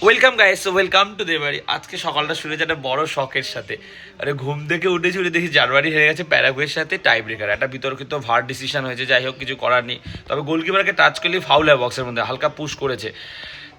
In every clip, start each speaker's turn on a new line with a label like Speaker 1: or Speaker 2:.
Speaker 1: Welcome guys, welcome to Debari. আজকে সকালটা শুরু হয়েছে একটা বড় শখের সাথে। আরে ঘুম থেকে উঠেছি, উঠে দেখি জার্মানি হেরে গেছে প্যারাগুয়ের সাথে টাই ব্রেকার। একটা বিতর্কিত ভার ডিসিশন হয়েছে, যাই হোক কিছু করার নেই। তবে গোলকিপারকে টাচ করলেই ফাউল হয়, বক্সের মধ্যে হালকা পুশ করেছে।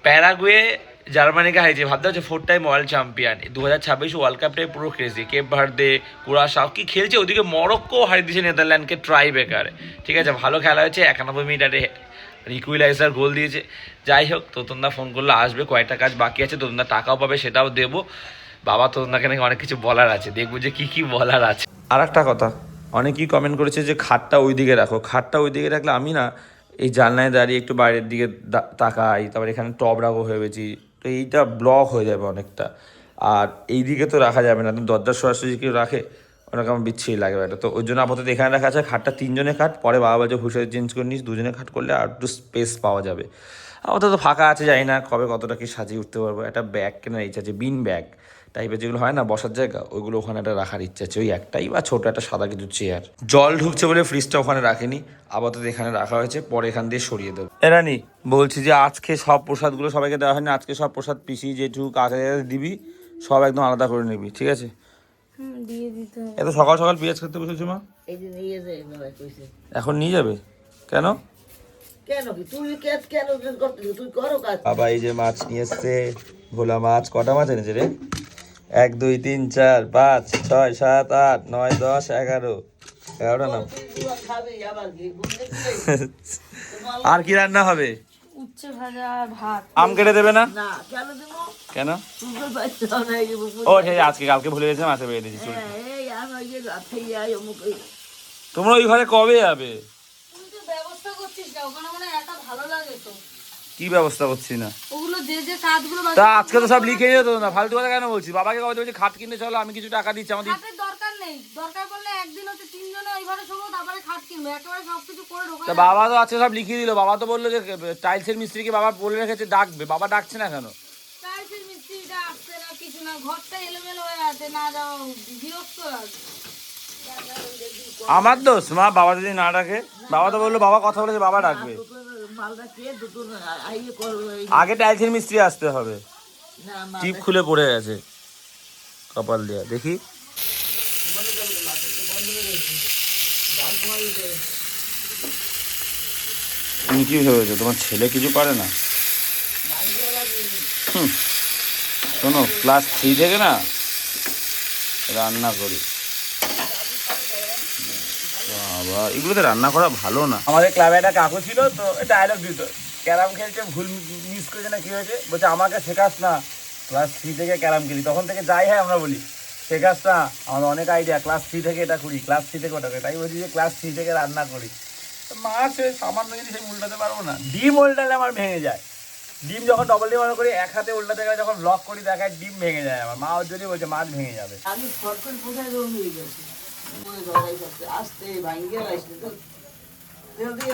Speaker 1: প্যারাগুয়ে জার্মানিকে হারিয়েছে, ভাবতে হচ্ছে 4 টাইম ওয়ার্ল্ড চ্যাম্পিয়ন। 2026 ওয়ার্ল্ড কাপটাই পুরো ক্রেজি। কেপ ভার্দে, কুরাশাও কি খেলছে, ওদিকে মরক্কো হারিয়ে দিয়েছে নেদারল্যান্ডকে ট্রাই ব্রেকারে। ঠিক আছে, ভালো খেলা হয়েছে। 91 মিনিটে ইকুইলাইজার গোল দিয়েছে। যাই হোক, তোতনদা ফোন করলে আসবে, কয়েকটা কাজ বাকি আছে, তোতনদা টাকাও পাবে, সেটাও দেবো। বাবা তোতনদাকে নাকি অনেক কিছু বলার আছে, দেখবো যে কী কী বলার আছে। আর একটা কথা, অনেকেই কমেন্ট করেছে যে খাটটা ওই দিকে রাখো। খাটটা ওই দিকে রাখলে আমি না এই জানলায় দাঁড়িয়ে একটু বাইরের দিকে তাকাই, তারপর এখানে টব রাখবো ভেবেছি, তো এইটা ব্লক হয়ে যাবে অনেকটা। আর এই দিকে তো রাখা যাবে না, তুমি দরজার সরাসরি কেউ রাখে অনেক আমার বিচ্ছিরি লাগবে এটা। তো ওই জন্য আপাতত এখানে রাখা আছে। খাটটা 3 জনের খাট, পরে বাবা বাজে হুসে চেঞ্জ করে নিস, 2 জনের খাট করলে আর একটু স্পেস পাওয়া যাবে। আপাতত ফাঁকা আছে, জানি না কবে কতটা কি সাজিয়ে উঠতে পারবো। একটা ব্যাগ কেনার ইচ্ছা আছে, বিন ব্যাগ টাইপের যেগুলো হয় না বসার জায়গা, ওইগুলো ওখানে একটা রাখার ইচ্ছা আছে। ওই একটাই বা ছোটো একটা সাদা কিছু চেয়ার। জল ঢুকছে বলে ফ্রিজটা ওখানে রাখিনি, আপাতত এখানে রাখা হয়েছে, পরে এখান দিয়ে সরিয়ে দেবো। এরানি বলছি যে আজকে সব প্রসাদগুলো সবাইকে দেওয়া হয়নি, আজকে সব প্রসাদ পিসি যেটুকু কাকে দিবি সব একদম আলাদা করে নিবি, ঠিক আছে?
Speaker 2: দিয়ে দিতে হবে।
Speaker 1: এত সকাল সকাল পেঁয়াজ খেতে বসেছো মা?
Speaker 2: এই যে নিয়ে যায় বাবা কইছে।
Speaker 1: এখন নিয়ে যাবে কেন?
Speaker 2: কেন কি তুই কেন করতে তুই করো কাজ।
Speaker 1: বাবা এই যে মাছ নিয়ে এসছে, ভোলা মাছ। কটা মাছ এনেছে রে? 1 2 3 4 5 6 7 8 9 10 11 11টা নাম।
Speaker 2: খাবে আবার কি বুঝলে
Speaker 1: আর কি রান্না হবে?
Speaker 3: উচ্ছে ভাজা আর ভাত।
Speaker 1: আম কেটে দেবে না?
Speaker 2: না কেন দেবো
Speaker 1: কেন?
Speaker 2: তুই বাচ্চা না এই
Speaker 1: ও ঠিক আছে, আজকে কালকে ভুলে গেছিলাম, আজকে বেরিয়ে দিয়েছি।
Speaker 2: এই আমি ওই যে রাতে যাই অমুক
Speaker 1: তোমরা ওই ঘরে কবে যাবে?
Speaker 3: তুই তো ব্যবস্থা করছিস না, ওখানে মানে একা ভালো লাগে তো।
Speaker 1: কি ব্যবস্থা করছি না?
Speaker 3: ওগুলো যে কাজগুলো
Speaker 1: তা আজকে তো সব লিখে যেত না, ফালতু কথা কেন বলছি? বাবাকে কবে বলছি খাট কিনতে চলো, আমি কিছু টাকা দিচ্ছি আমাদের।
Speaker 3: খাটের দরকার নেই, দরকার পড়লে একদিন হচ্ছে 3 জনে ওই ঘরে শোবো, তারপরে খাট কিনবে, একেবারে সবকিছু করে ঢোকা
Speaker 1: তা
Speaker 3: যাবে।
Speaker 1: বাবা তো আজকে সব লিখিয়ে দিল। বাবা তো বললো যে টাইলসের মিস্ত্রিকে বাবা বলে রেখেছে ডাকবে, বাবা ডাকছে না কেন?
Speaker 3: টাইলসের মিস্ত্রিটা আসছে না, কিছু না, ঘরটা এলোমেলো হয়ে আছে, না যাও বিরক্ত লাগে।
Speaker 1: আমার দোষ মা, বাবা যদি না ডাকে। বাবা তো বললো, বাবা কথা বলেছে, বাবা ডাকবে।
Speaker 2: মালটা কে দুটো আইয়ে করবো
Speaker 1: আগে টাইলসের মিস্ত্রি আসতে হবে।
Speaker 2: না
Speaker 1: টিপ খুলে পড়ে গেছে কপাল দিয়া, দেখি। তুমি কি ভেবেছো তোমার ছেলে কিছু পারে না? শোনো, ক্লাস 3 থেকে না রান্না করি। বাবা এগুলোতে রান্না করা ভালো না। আমাদের ক্লাবে একটা কাকু ছিল, তো ডায়লগ দিত, ক্যারাম খেলছে ভুল মিস করেছে না কি হয়েছে, বলছে আমাকে শেখাস না, ক্লাস 3 থেকে ক্যারাম খেলি। তখন থেকে যাই হয় আমরা বলি শেখাস না, আমাদের অনেক আইডিয়া, ক্লাস 3 থেকে এটা করি, ক্লাস 3 থেকে ওটা করি। তাই বলছি যে ক্লাস 3 থেকে রান্না করি। মাছ সামান্য জিনিস আমি উল্টাতে পারবো না, ডিম উল্টালে আমার ভেঙে যায়। ডিম যখন ডবল ডিম অর্ডার করি, এক হাতে উল্টাতে গেলে যখন ব্লক করি দেখায় ডিম ভেঙে যায় আমার। মা ওর জন্যই বলছে মাছ ভেঙে যাবে।
Speaker 2: আমি ফটকন কোথায় রোগ হয়ে গেছি আসতে ভাঙ্গে আসতে তো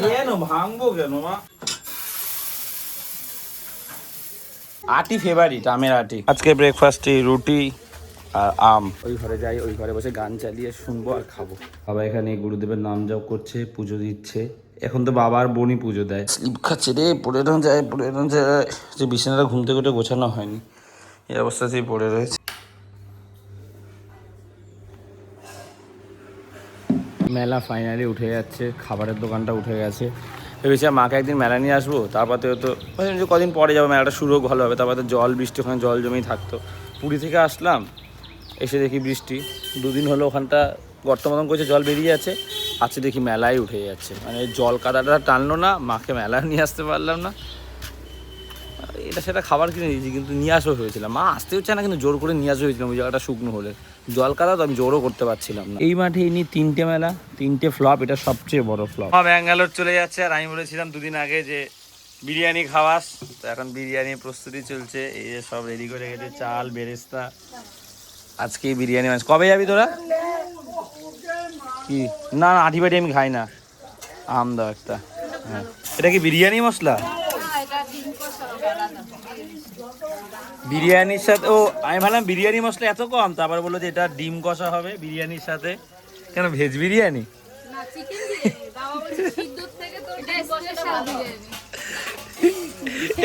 Speaker 1: কেন ভাঙবো কেন মা? আটি ফেভারিট, আমের আটি। আজকে ব্রেকফাস্টে রুটি আর আম। ওই ঘরে যাই, ওই ঘরে বসে গান চালিয়ে শুনবো আর খাবো। বাবা এখানে গুরুদেবের নাম জপ করছে, পুজো দিচ্ছে। এখন তো বাবার বোনই পুজো দেয়। স্লিপ খাচ্ছে রে, পড়ে না যায়, পড়ে না যায়। যে বিছানাটা ঘুম থেকে উঠে গোছানো হয়নি, এই অবস্থাতেই পড়ে রয়েছে। মেলা ফাইনালি উঠে যাচ্ছে, খাবারের দোকানটা উঠে গেছে। ভেবেছিলাম মাকে একদিন মেলা নিয়ে আসবো, তারপর তো কদিন পরে যাবো, মেলাটা শুরু হোক ভালো হবে। তারপর তো জল বৃষ্টি, ওখানে জল জমেই থাকতো। পুরী থেকে আসলাম, এসে দেখি বৃষ্টি। 2 দিন হলো ওখানটা গর্ত মতন করেছে, জল বেরিয়ে যাচ্ছে। আজকে দেখি মেলায় উঠে যাচ্ছে, মানে জল কাদাটা টানলো না, মাকে মেলা নিয়ে আসতে পারলাম না। এটা সেটা খাবার কিনে দিয়েছি, কিন্তু নিয়ে আসবো ভেবেছিলাম। মা আসতে হচ্ছে না, কিন্তু জোর করে নিয়ে আসবো ভেবেছিলাম। ওই জায়গাটা শুকনো হলে জল কাদা, তো আমি জোরও করতে পারছিলাম না। এই মাঠে ইনি 3টে মেলা, 3টে ফ্লপ, এটা সবচেয়ে বড় ফ্লপ। ব্যাঙ্গালোর চলে যাচ্ছে, আর আমি বলেছিলাম 2 দিন আগে যে বিরিয়ানি খাওয়াস, তো এখন বিরিয়ানির প্রস্তুতি চলছে। এই যে সব রেডি করে গেছে, চাল বেরেস্তা। আজকেই বিরিয়ানি মাছ। কবে যাবি তোরা? কি না না, আঁটি বাটি আমি খাই না। আম দাও একটা। হ্যাঁ, এটা কি বিরিয়ানি মশলা? বিরিয়ানির সাথে, ও আমি ভাবলাম বিরিয়ানি মশলা এত কম, তারপর বললো যে এটা ডিম কষা হবে বিরিয়ানির সাথে। কেন ভেজ বিরিয়ানি?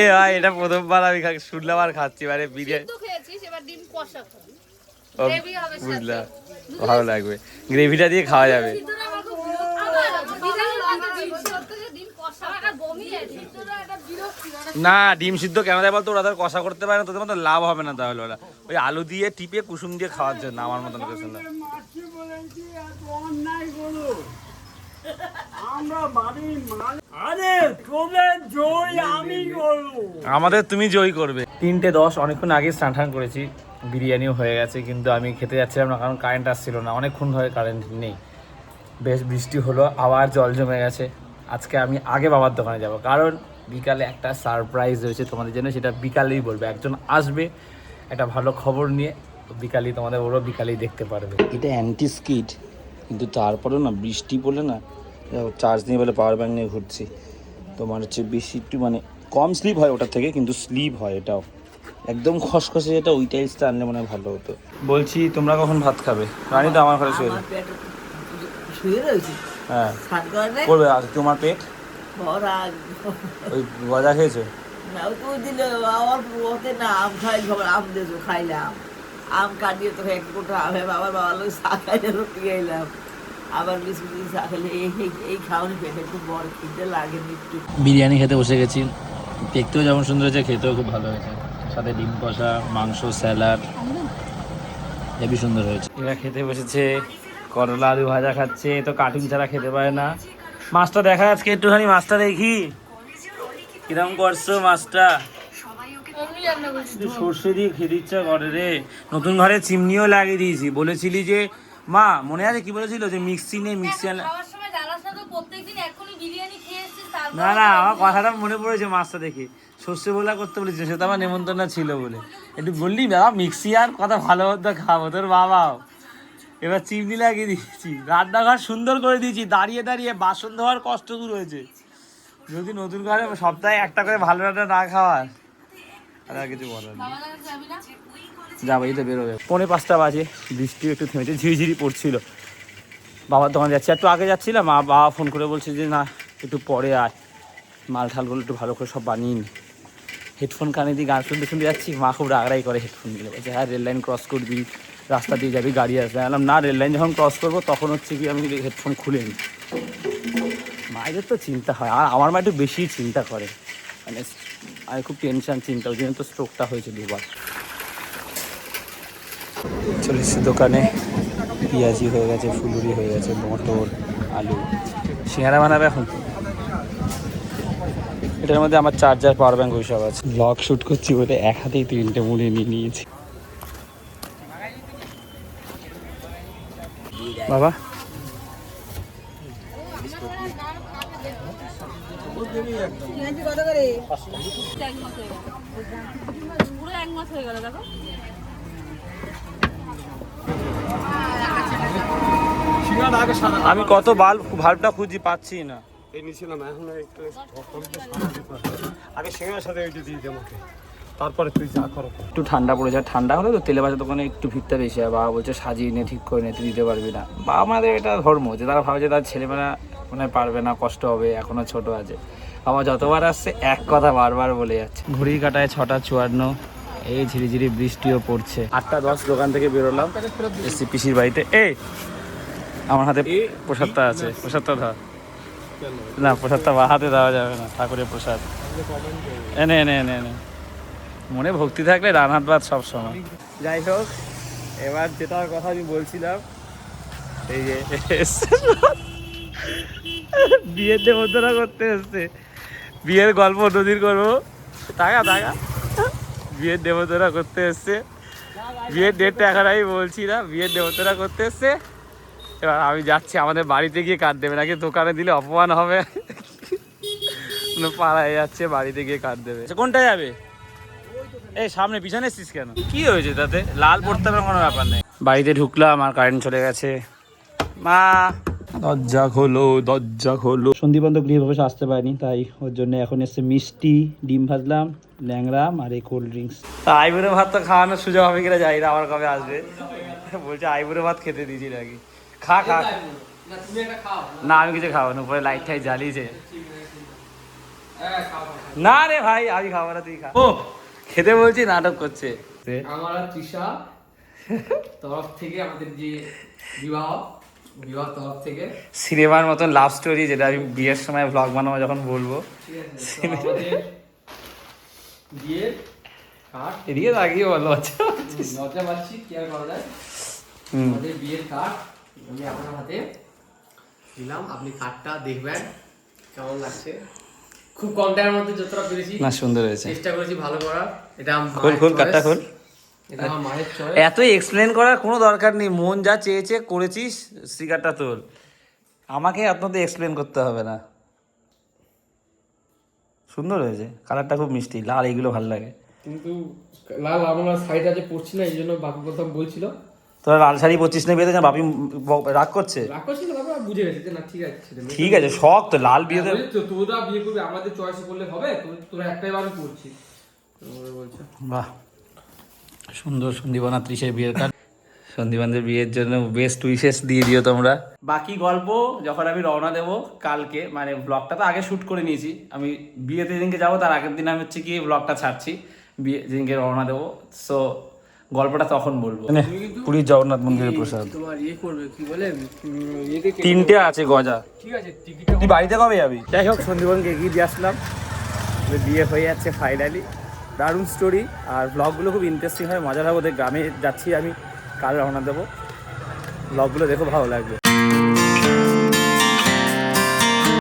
Speaker 1: এ ভাই এটা প্রথমবার আমি শুনলাম আর খাচ্ছি, মানে বিরিয়ানি
Speaker 3: সিদ্ধ খেয়েছিস, এবার ডিম কষা খাবি।
Speaker 1: ও,
Speaker 3: গ্রেভি হবে সাথে।
Speaker 1: বুঝলাম, ভালো লাগবে, গ্রেভিটা দিয়ে খাওয়া যাবে।
Speaker 3: সিদ্ধটা আমার খুব বিরক্ত লাগে। আমার বিরিয়ানি লাগে ডিম সিদ্ধ থেকে ডিম কষা। আমার একটা বমি আছে। সিদ্ধটা একটা বিরক্তি লাগে।
Speaker 1: না ডিম সিদ্ধ কেন দেয় বলতো, ওরা তো কষা করতে পারে না, তোদের মতো লাভ হবে না তাহলে। ওরা ওই আলু দিয়ে টিপে কুসুম দিয়ে খাওয়ার জন্য আমার মতন লোকের না। আমাদের তুমি জয় করবে। 3:10 অনেকক্ষণ আগে স্নান টান করেছি, বিরিয়ানিও হয়ে গেছে, কিন্তু আমি খেতে যাচ্ছিলাম না কারণ কারেন্ট আসছিল না, অনেকক্ষণ ধরে কারেন্ট নেই। বেশ বৃষ্টি হলো, আবার জল জমে গেছে। আজকে আমি আগে বাবার দোকানে যাব, কারণ বিকালে একটা সারপ্রাইজ রয়েছে তোমাদের জন্য, সেটা বিকালেই বলবো। একজন আসবে একটা ভালো খবর নিয়ে, তো বিকালেই তোমাদের ওরও বিকালেই দেখতে পারবে। এটা অ্যান্টি স্কিড, কিন্তু তারপরেও না বৃষ্টি পড়লে না, চার্জ নিয়ে বলে পাওয়ার ব্যাঙ্ক নিয়ে ঘুরছি, তোমার হচ্ছে বেশি একটু মানে কম স্লিপ হয় ওটার থেকে, কিন্তু স্লিপ হয় এটাও একদম খসখসে, যেটা ওই টাইলসটা আনলে মনে হয় ভালো হতো। বলছি তোমরা কখন ভাত খাবে? রানী তো আমার ঘরে শুয়ে
Speaker 2: আমার পেট শুয়ে রয়েছে,
Speaker 1: হ্যাঁ
Speaker 2: স্নান করে নাই,
Speaker 1: করবে। আর তোমার পেট
Speaker 2: ভরা।
Speaker 1: ওই গজা খেয়েছো?
Speaker 2: না ওই তো দিল আমার ওতে না, আম খাই, সবার আম দিয়েছো, খাইলাম। আম কাটিয়ে তো এক কোটা আম, আবার বাবার লোক চা খাইলে রুটি খাইলাম, আবার বিস্কুট চা খাইলে। এই খাওয়ানি পেটে একটু বড় খিদে লাগেনি একটু।
Speaker 1: বিরিয়ানি খেতে বসে গেছি, দেখতেও যেমন সুন্দর হয়েছে, খেতেও খুব ভালো হয়েছে, সাথে ডিম কষা, মাংস, স্যালাড, হেবি সুন্দর হয়েছে। এরা খেতে বসেছে, করলা আলু ভাজা খাচ্ছে, তো কার্টুন ছাড়া খেতে পারে না। মাছটা দেখা আজকে একটুখানি, মাছটা দেখি কিরম করছো মাছটা।
Speaker 3: আমি রান্না করছি।
Speaker 1: সর্ষে দিয়ে খেতে ইচ্ছা করে রে। নতুন ঘরে চিমনিও লাগিয়ে দিয়েছি, বলেছিলি যে মা মনে আছে কি বলেছিল যে মিক্সি নেই, মিক্সি আনলে।
Speaker 3: খাওয়ার সময় জানাস না তো, প্রত্যেকদিন এখনই বিরিয়ানি খেয়ে এসেছিস, তারপর
Speaker 1: না না, আমার কথাটা মনে পড়েছে মাছটা দেখে, সর্ষে বোলা করতে বলেছিল, সেটা আমার নেমন্তন্ন ছিল বলে একটু বললি বাবা মিক্সি আর কথা ভালো মতো খাবো, তোর বাবাও। এবার চিমনি লাগিয়ে দিয়েছি, রান্নাঘর সুন্দর করে দিয়েছি, দাঁড়িয়ে দাঁড়িয়ে বাসন ধোয়ার কষ্ট দূর হয়েছে। যদি নতুন ঘরে সপ্তাহে একটা করে ভালো রান্না না খাওয়ার, আর কিছু বলার নেই।
Speaker 3: বাবা কাছে যাবি না?
Speaker 1: যাবো, এই তো বেরোবে। 4:45 বাজে, বৃষ্টি একটু থেমেছে, ঝিরিঝিরি পড়ছিল। বাবার দোকানে যাচ্ছি, একটু আগে যাচ্ছিলাম, বাবা ফোন করে বলছে যে না একটু পরে আয়, মাল ঠালগুলো একটু ভালো করে সব বানিয়ে নি। হেডফোন কানে দিয়ে গান শুনতে শুনতে যাচ্ছি, মা খুব রাগড়াই করে হেডফোন দিলে, বলছে হ্যাঁ রেল লাইন ক্রস করবি, রাস্তা দিয়ে যাবি, গাড়ি আসবে। বললাম না, রেল লাইন যখন ক্রস করবো তখন হচ্ছে কি আমি হেডফোন খুলে নিই। মায়েদের তো চিন্তা হয়, আর আমার মা একটু বেশি চিন্তা করে, মানে আমি খুব টেনশন, চিন্তা, ওই জন্য তো স্ট্রোকটা হয়েছে 2বার। চলে এসেছি দোকানে, পেঁয়াজি হয়ে গেছে, ফুলুরি হয়ে গেছে, মটর, আলু, সিঙ্গারা বানাবে এখন। এটার মধ্যে আমার চার্জার, পাওয়ার ব্যাঙ্ক ওই সব আছে। ব্লগ শ্যুট করছি বলে এক হাতেই 3টে মুড়ি নিয়ে নিয়েছি। বাবা
Speaker 2: কত করে?
Speaker 3: পুরো 1 মাস হয়ে গেল দেখো।
Speaker 1: আমি কত ভাল্বটা খুঁজি, পাচ্ছি না।
Speaker 4: আগে সিঙ্গার সাথে ওইটা দিয়ে দে আমাকে, তারপরে তুই যা করো।
Speaker 1: একটু ঠান্ডা পড়ে যায়, ঠান্ডা হলে তো তেলে ভাজা দোকানে একটু ভিড়টা বেশি হয়। বাবা বলছে সাজিয়ে নে, ঠিক করে নে, তুই দিতে পারবি না। বা আমাদের এটা ধর্ম যে তারা ভাবে যে তার ছেলেমেয়েরা মনে হয় পারবে না, কষ্ট হবে, এখনো ছোট আছে। আমার যতবার আসছে এক কথা বারবার বলে যাচ্ছে। ঘড়ি কাটায় 6:54, এই ঝিরিঝিরি বৃষ্টিও পড়ছে। 8:10 দোকান থেকে বেরোলাম, এসছি পিসির বাড়িতে। আমার হাতে প্রসাদটা আছে, প্রসাদটা ধর। না প্রসাদটা বা হাতে দেওয়া যাবে না, ঠাকুরের প্রসাদ। এনে এনে এনে এনে মনে ভক্তি থাকলে রানহাত বাদ সব সময়। যাই হোক, এবার যেটার কথা আমি বলছিলাম, এই যে বিয়ের দেবতারা করতে এসছে, বিয়ের গল্প নদীর করবো, টাকা টাকা বিয়ের দেবতারা করতে এসছে। বিয়ের ডেটটা এখন আমি বলছি না, বিয়ের দেবতারা করতে এসছে। এবার আমি যাচ্ছি, আমাদের বাড়িতে গিয়ে কাট দেবে, নাকি দোকানে দিলে অপমান হবে। পাড়ায় যাচ্ছে, বাড়িতে গিয়ে কাট দেবে। কোনটা যাবে? এই সামনে, পিছনে এসছিস কেন? কি হয়েছে তাতে? লাল পড়তে হবে কোনো ব্যাপার নেই। বাড়িতে ঢুকলাম আর কারেন্ট চলে গেছে। মা দরজা খোলো, দরজা খোলো। সন্দীপন তো গৃহপ্রবেশ আসতে পারেনি, তাই ওর জন্য এখন এসছে মিষ্টি, ডিম ভাজলাম, ল্যাংরাম আর এই কোল্ড ড্রিঙ্কস। তা আইবুড়ো ভাত তো খাওয়ানোর সুযোগ হবে কিনা জানি না, আবার কবে আসবে। বলছে আইবুড়ো ভাত খেতে দিয়েছি নাকি। খা খা। না আমি কিছু খাবো না, উপরে লাইট টাইট জ্বালিয়েছে। না রে ভাই আমি খাবো না, তুই খা। ও খেতে বলছি নাটক করছে।
Speaker 5: আমার আর তৃষা তরফ থেকে আমাদের যে বিবাহ তরফ থেকে
Speaker 1: সিনেমার মতন লাভ স্টোরি, যেটা আমি বিয়ের সময় ব্লগ বানাবো যখন বলবো।
Speaker 5: ঠিক আছে, তো আমাদের বিয়ের কার্ড
Speaker 1: এদিকে লাগিয়ে বলো। আচ্ছা
Speaker 5: লজ্জা পাচ্ছি, কি আর করা যায়। আমাদের বিয়ের কার্ড আমি আপনার হাতে দিলাম, আপনি কার্ডটা দেখবেন কেমন লাগছে। খুব কম টাইমের মধ্যে যতটা পেরেছি
Speaker 1: না, সুন্দর হয়েছে।
Speaker 5: চেষ্টা করেছি ভালো করার। এটা আমার
Speaker 1: খোল খোল কাটটা খোল।
Speaker 5: এটা আমার মায়ের চয়েস।
Speaker 1: এত এক্সপ্লেন করার কোনো দরকার নেই, মন যা চেয়েছে করেছিস, স্টিকারটা তোল, আমাকে আপনাদের এক্সপ্লেন করতে হবে না। সুন্দর হয়েছে, কালারটা খুব মিষ্টি, লাল এইগুলো ভালো লাগে।
Speaker 5: কিন্তু লাল আমার সাইড আছে পড়ছি না, এই জন্য বাপু কথা বলছিল।
Speaker 1: তোরা লাল শাড়ি পরছিস না বিয়েতে, বাপি রাগ করছে?
Speaker 5: রাগ করছিল বাপু, বুঝে গেছে যে না ঠিক আছে ছেলে মেয়ে।
Speaker 1: ঠিক আছে, শখ তো লাল বিয়েতে।
Speaker 5: তোরা বিয়ে করবি আমাদের চয়েসে করলে হবে, তোরা একটাই বার করছি বলছে।
Speaker 1: বাহ, সুন্দর সন্দীপনা ত্রিশের বিয়ের কার্ড। সন্দীপানদের বিয়ের জন্য বেস্ট উইশেস দিয়ে দিও তোমরা। বাকি গল্প যখন আমি রওনা দেবো কালকে, মানে ব্লগটা তো আগে শ্যুট করে নিয়েছি, আমি বিয়েতে যেদিনকে যাবো তার আগের দিন আমি হচ্ছে কি ব্লগটা ছাড়ছি, বিয়ে যেদিনকে রওনা দেবো। সো গল্পটা তখন বলবো। পুরীর জগন্নাথ মন্দিরের প্রসাদ
Speaker 5: তোমার ইয়ে করবে কি বলে,
Speaker 1: 3টে আছে গজা।
Speaker 5: ঠিক আছে টিকিট
Speaker 1: তুই বাড়িতে কবে যাবি? যাই হোক, সন্দীপনকে এগিয়ে দিয়ে আসলাম, বিয়ে হয়ে যাচ্ছে ফাইনালি। দারুণ স্টোরি, আর ব্লগগুলো খুব ইন্টারেস্টিং হয়, মজা হবে। ওদের গ্রামে যাচ্ছি আমি, কাল রওনা দেবো। ব্লগগুলো দেখো, ভালো লাগবে।